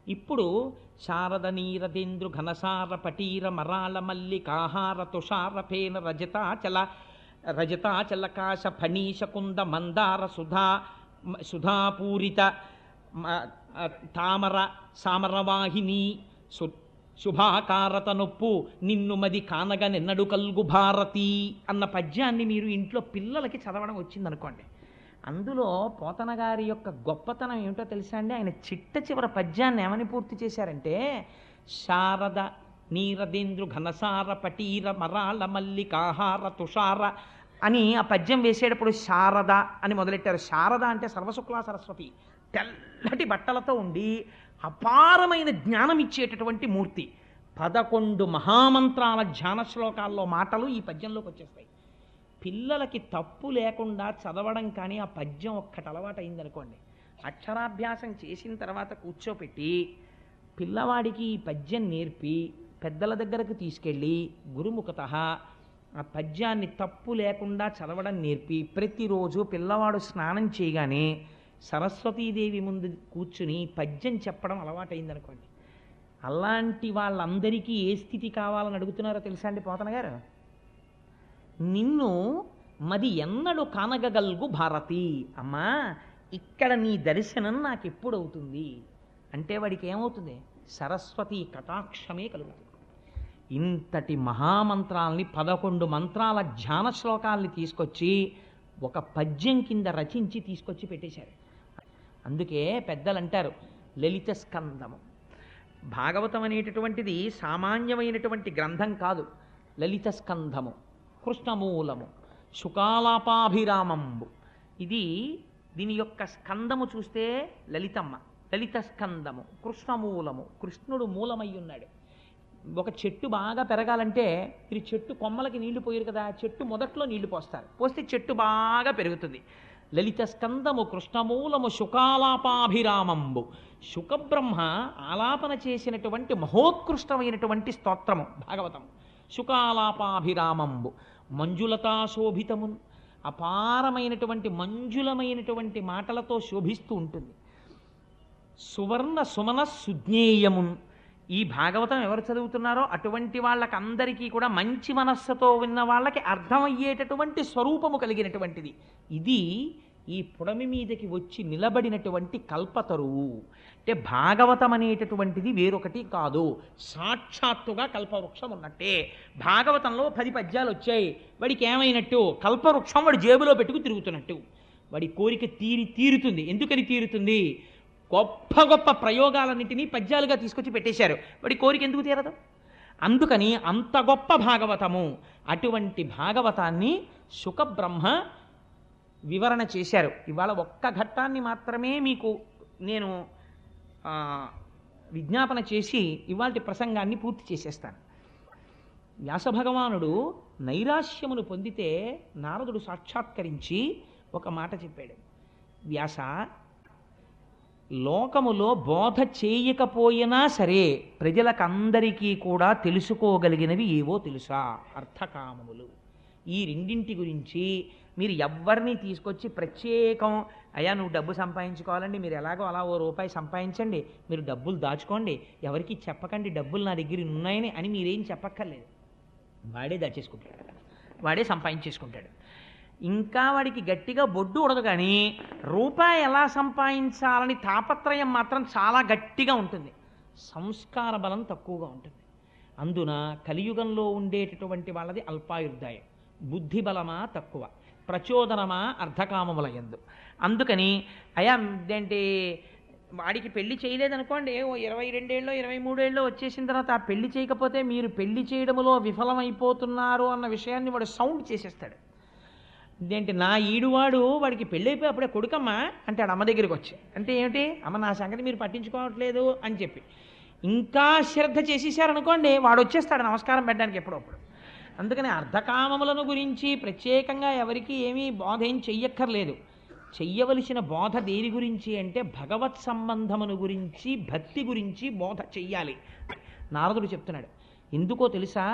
ఇప్పుడు శారద నీరదేంద్రు ఘనసార పటీర మరాళ మల్లికాహార తుషార ఫేన రజతాచలకాశ ఫణీశ కుంద మందార సుధాపూరిత తామర సామరవాహిని శుభాకారత నొప్పు నిన్ను మది కానగ నిన్నడు కల్గు భారతి అన్న పద్యాన్ని మీరు ఇంట్లో పిల్లలకి చదవడం వచ్చిందనుకోండి. అందులో పోతన గారి యొక్క గొప్పతనం ఏమిటో తెలుసా అండి? ఆయన చిట్ట చివరి పద్యాన్ని ఏమని పూర్తి చేశారంటే, శారద నీరదేంద్రు ఘనసార పటీర మరాళ మల్లికాహార తుషార అని ఆ పద్యం వేసేటప్పుడు శారద అని మొదలెట్టారు. శారద అంటే సర్వశుక్లా సరస్వతి, తెల్లటి బట్టలతో ఉండి అపారమైన జ్ఞానం ఇచ్చేటటువంటి మూర్తి. 11 మహామంత్రాల ధ్యాన శ్లోకాల్లో మాటలు ఈ పద్యంలోకి వచ్చేస్తాయి. పిల్లలకి తప్పు లేకుండా చదవడం కానీ ఆ పద్యం ఒక్కటి అలవాటు అయిందనుకోండి, అక్షరాభ్యాసం చేసిన తర్వాత కూర్చోపెట్టి పిల్లవాడికి ఈ పద్యం నేర్పి పెద్దల దగ్గరకు తీసుకెళ్ళి గురుముఖత ఆ పద్యాన్ని తప్పు లేకుండా చదవడం నేర్పి ప్రతిరోజు పిల్లవాడు స్నానం చేయగానే సరస్వతీదేవి ముందు కూర్చుని పద్యం చెప్పడం అలవాటైందనుకోండి, అలాంటి వాళ్ళందరికీ ఏ స్థితి కావాలని అడుగుతున్నారో తెలుసా అండి పోతన గారు? నిన్ను మది ఎన్నడు కానగగల్గు భారతి, అమ్మా ఇక్కడ నీ దర్శనం నాకు ఎప్పుడు అవుతుంది అంటే వాడికి ఏమవుతుంది? సరస్వతి కటాక్షమే కలుగుతుంది. ఇంతటి మహామంత్రాల్ని 11 మంత్రాల ధ్యాన శ్లోకాల్ని తీసుకొచ్చి ఒక పద్యం కింద రచించి తీసుకొచ్చి పెట్టేశారు. అందుకే పెద్దలు అంటారు లలిత స్కందము. భాగవతం అనేటటువంటిది సామాన్యమైనటువంటి గ్రంథం కాదు. లలిత స్కంధము, కృష్ణమూలము, శుకాలాపాభిరామంబు. దీని యొక్క స్కందము చూస్తే లలితమ్మ, లలిత స్కందము, కృష్ణమూలము, కృష్ణుడు మూలమై ఉన్నాడు. ఒక చెట్టు బాగా పెరగాలంటే మీరు చెట్టు కొమ్మలకి నీళ్లు పోయారు కదా, చెట్టు మొదట్లో నీళ్లు పోస్తారు, పోస్తే చెట్టు బాగా పెరుగుతుంది. లలిత స్కందము, కృష్ణమూలము, శుకాలాపాభిరామంబు. శుకబ్రహ్మ ఆలాపన చేసినటువంటి మహోత్కృష్టమైనటువంటి స్తోత్రము భాగవతం. శుకాలాపాభిరామంబు మంజులతా శోభితమున్, అపారమైనటువంటి మంజులమైనటువంటి మాటలతో శోభిస్తూ ఉంటుంది. సువర్ణ సుమన సుజ్ఞేయమున్. ఈ భాగవతం ఎవరు చదువుతున్నారో అటువంటి వాళ్ళకందరికీ కూడా మంచి మనస్సుతో విన్న వాళ్ళకి అర్థమయ్యేటటువంటి స్వరూపము కలిగినటువంటిది. ఇది ఈ పుడమి మీదకి వచ్చి నిలబడినటువంటి కల్పతరువు. అంటే భాగవతం అనేటటువంటిది వేరొకటి కాదు, సాక్షాత్తుగా కల్పవృక్షం ఉన్నట్టే. భాగవతంలో 10 పద్యాలు వచ్చాయి, వాడికి ఏమైనట్టు? కల్పవృక్షం వాడి జేబులో పెట్టుకు తిరుగుతున్నట్టు. వాడి కోరిక తీరుతుంది. ఎందుకని తీరుతుంది? గొప్ప గొప్ప ప్రయోగాలన్నింటినీ పద్యాలుగా తీసుకొచ్చి పెట్టేశారు. వాడి కోరిక ఎందుకు తీరదు? అందుకని అంత గొప్ప భాగవతము. అటువంటి భాగవతాన్ని శుకబ్రహ్మ వివరణ చేశారు. ఇవాళ ఒక్క ఘట్టాన్ని మాత్రమే మీకు నేను విజ్ఞాపన చేసి ఇవాళ ప్రసంగాన్ని పూర్తి చేసేస్తాను. వ్యాసభగవానుడు నైరాశ్యమును పొందితే నారదుడు సాక్షాత్కరించి ఒక మాట చెప్పాడు. వ్యాస, లోకములో బోధ చేయకపోయినా సరే ప్రజలకందరికీ కూడా తెలుసుకోగలిగినవి ఏవో తెలుసా? అర్థకామములు. ఈ రెండింటి గురించి మీరు ఎవ్వరిని తీసుకొచ్చి ప్రత్యేకం, అయ్యా నువ్వు డబ్బు సంపాదించుకోవాలండి, మీరు ఎలాగో అలా ₹1 సంపాదించండి, మీరు డబ్బులు దాచుకోండి, ఎవరికి చెప్పకండి డబ్బులు నా దగ్గర ఉన్నాయని అని మీరేం చెప్పక్కర్లేదు. వాడే దాచేసుకుంటాడు, వాడే సంపాదించేసుకుంటాడు. ఇంకా వాడికి గట్టిగా బొడ్డు ఉడదు, కానీ రూపాయి ఎలా సంపాదించాలని తాపత్రయం మాత్రం చాలా గట్టిగా ఉంటుంది. సంస్కార బలం తక్కువగా ఉంటుంది. అందున కలియుగంలో ఉండేటటువంటి వాళ్ళది అల్పాయుర్దాయం. బుద్ధి బలమా తక్కువ, ప్రచోదనమా అర్ధకామముల యందు. అందుకని అయా ఏంటి వాడికి పెళ్లి చేయలేదనుకోండి, 22 ఏళ్ళో 23 ఏళ్ళో వచ్చేసిన తర్వాత ఆ పెళ్లి చేయకపోతే మీరు పెళ్లి చేయడంలో విఫలమైపోతున్నారు అన్న విషయాన్ని వాడు సౌండ్ చేసేస్తాడు. ఇదేంటి నా ఈడువాడు వాడికి పెళ్ళి అయిపోయి అప్పుడే కొడుకమ్మా అంటాడు అమ్మ దగ్గరికి వచ్చి. అంటే ఏమిటి? అమ్మ నా సంగతి మీరు పట్టించుకోవట్లేదు అని చెప్పి ఇంకా శ్రద్ధ చేసేసారనుకోండి, వాడు వచ్చేస్తాడు నమస్కారం పెట్టడానికి ఎప్పుడప్పుడు. అందుకని అర్ధకామములను గురించి ప్రత్యేకంగా ఎవరికి ఏమీ బోధ ఏం చెయ్యక్కర్లేదు. చెయ్యవలసిన బోధ దేని గురించి అంటే భగవత్ సంబంధమును గురించి, భక్తి గురించి బోధ చెయ్యాలి. నారదుడు చెప్తున్నాడు. ఎందుకో తెలుసా?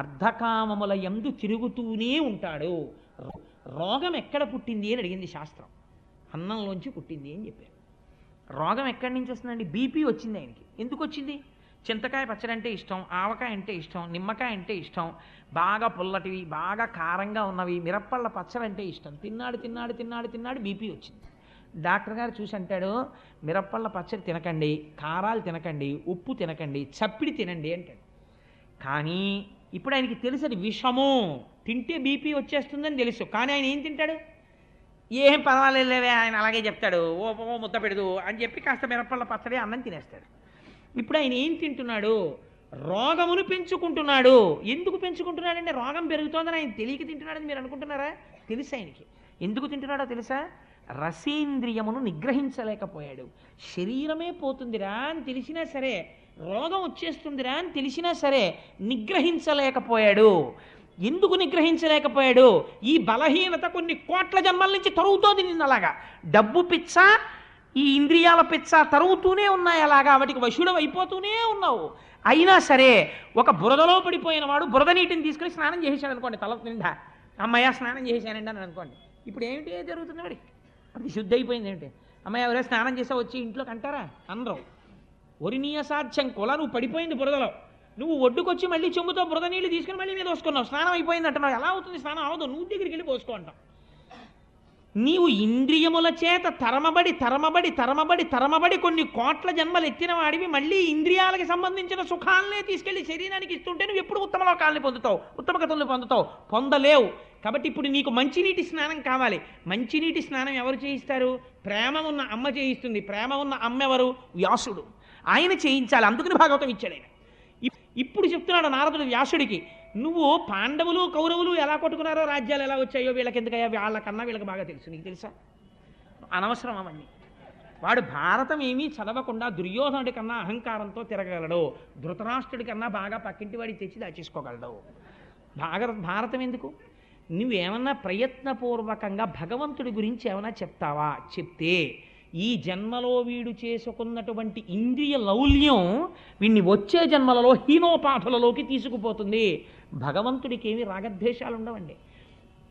అర్ధకామముల యందు తిరుగుతూనే ఉంటాడు. రోగం ఎక్కడ పుట్టింది అని అడిగింది శాస్త్రం. అన్నంలోంచి పుట్టింది అని చెప్పారు. రోగం ఎక్కడి నుంచి వస్తుందండి? బీపీ వచ్చింది ఆయనకి. ఎందుకు వచ్చింది? చింతకాయ పచ్చడి అంటే ఇష్టం, ఆవకాయ అంటే ఇష్టం, నిమ్మకాయ అంటే ఇష్టం, బాగా పుల్లటివి బాగా కారంగా ఉన్నవి, మిరప్పళ్ళ పచ్చడి అంటే ఇష్టం. తిన్నాడు తిన్నాడు తిన్నాడు తిన్నాడు, బీపీ వచ్చింది. డాక్టర్ గారు చూసి అంటాడు, మిరప్పళ్ళ పచ్చడి తినకండి, కారాలు తినకండి, ఉప్పు తినకండి, చప్పిడి తినండి అంటాడు. కానీ ఇప్పుడు ఆయనకి తెలుసు అది విషము, తింటే బీపీ వచ్చేస్తుందని తెలుసు. కానీ ఆయన ఏం తింటాడు? ఏం పర్వాలేదులేవే, ఆయన అలాగే చెప్తాడు, ఓ ముద్ద పెడదు అని చెప్పి కాస్త మిరప్పళ్ళ పచ్చడి అన్నం తినేస్తాడు. ఇప్పుడు ఆయన ఏం తింటున్నాడు? రోగమును పెంచుకుంటున్నాడు. ఎందుకు పెంచుకుంటున్నాడంటే రోగం పెరుగుతోందని ఆయన తెలియక తింటున్నాడని మీరు అనుకుంటున్నారా? తెలుసు ఆయనకి. ఎందుకు తింటున్నాడో తెలుసా? రసేంద్రియమును నిగ్రహించలేకపోయాడు. శరీరమే పోతుందిరా అని తెలిసినా సరే, రోగం వచ్చేస్తుందిరా అని తెలిసినా సరే నిగ్రహించలేకపోయాడు. ఎందుకు నిగ్రహించలేకపోయాడు? ఈ బలహీనత కొన్ని కోట్ల జన్మల నుంచి తరుగుతోంది నిన్ను. అలాగా డబ్బు పిచ్చ, ఈ ఇంద్రియాల పిచ్చ తరుగుతూనే ఉన్నాయి. అలాగా వాటికి వశుడు అయిపోతూనే ఉన్నావు. అయినా సరే ఒక బురదలో పడిపోయిన వాడు బురద నీటిని తీసుకుని స్నానం చేసేసాడు అనుకోండి, తల నిండా అమ్మయ్య స్నానం చేశానండి అని అనుకోండి. ఇప్పుడు ఏమిటి జరుగుతుంది? వాడి అది శుద్ధి అయిపోయింది ఏమిటి? అమ్మాయి ఎవరైనా స్నానం చేసా వచ్చి ఇంట్లోకి అంటారా? అనరు. ఒరినీయ సాధ్యం కుల, నువ్వు పడిపోయింది బురదలో, నువ్వు ఒడ్డుకొచ్చి మళ్ళీ చెంబుతో బురద నీళ్ళు తీసుకుని మళ్ళీ మీద పోసుకున్నావు, స్నానం అయిపోయింది అంటున్నావు. ఎలా అవుతుంది? స్నానం అవదు, నువ్వు దగ్గరికి వెళ్ళి పోసుకో అంటావు. నీవు ఇంద్రియముల చేత తరమబడి తరమబడి తరమబడి తరమబడి కొన్ని కోట్ల జన్మలు ఎత్తిన వాడివి మళ్ళీ ఇంద్రియాలకి సంబంధించిన సుఖాలనే తీసుకెళ్లి శరీరానికి ఇస్తుంటే నువ్వు ఎప్పుడు ఉత్తమ లోకాలని పొందుతావు, ఉత్తమ గతులను పొందుతావు? పొందలేవు. కాబట్టి ఇప్పుడు నీకు మంచినీటి స్నానం కావాలి. మంచినీటి స్నానం ఎవరు చేయిస్తారు? ప్రేమ ఉన్న అమ్మ చేయిస్తుంది. ప్రేమ ఉన్న అమ్మ ఎవరు? వ్యాసుడు. ఆయన చేయించాలి. అందుకని భాగవతం ఇచ్చాడు ఆయన. ఇప్పుడు చెప్తున్నాడు నారదుడు వ్యాసుడికి, నువ్వు పాండవులు కౌరవులు ఎలా కొట్టుకున్నారో, రాజ్యాలు ఎలా వచ్చాయో వీళ్ళకి ఎందుకయ్యా, వాళ్ళకన్నా వీళ్ళకి బాగా తెలుసు. నీకు తెలుసా? అనవసరం అవన్నీ. వాడు భారతం ఏమీ చదవకుండా దుర్యోధనుడి కన్నా అహంకారంతో తిరగలడు, ధృతరాష్ట్రుడి కన్నా బాగా పక్కింటి వాడికి తెచ్చి దాచేసుకోగలడు. భారతం ఎందుకు? నువ్వేమన్నా ప్రయత్నపూర్వకంగా భగవంతుడి గురించి ఏమైనా చెప్తావా? చెప్తే ఈ జన్మలో వీడు చేసుకున్నటువంటి ఇంద్రియ లౌల్యం వీడిని వచ్చే జన్మలలో హీనోపాధులలోకి తీసుకుపోతుంది. భగవంతుడికి ఏమి రాగద్వేషాలు ఉండవండి.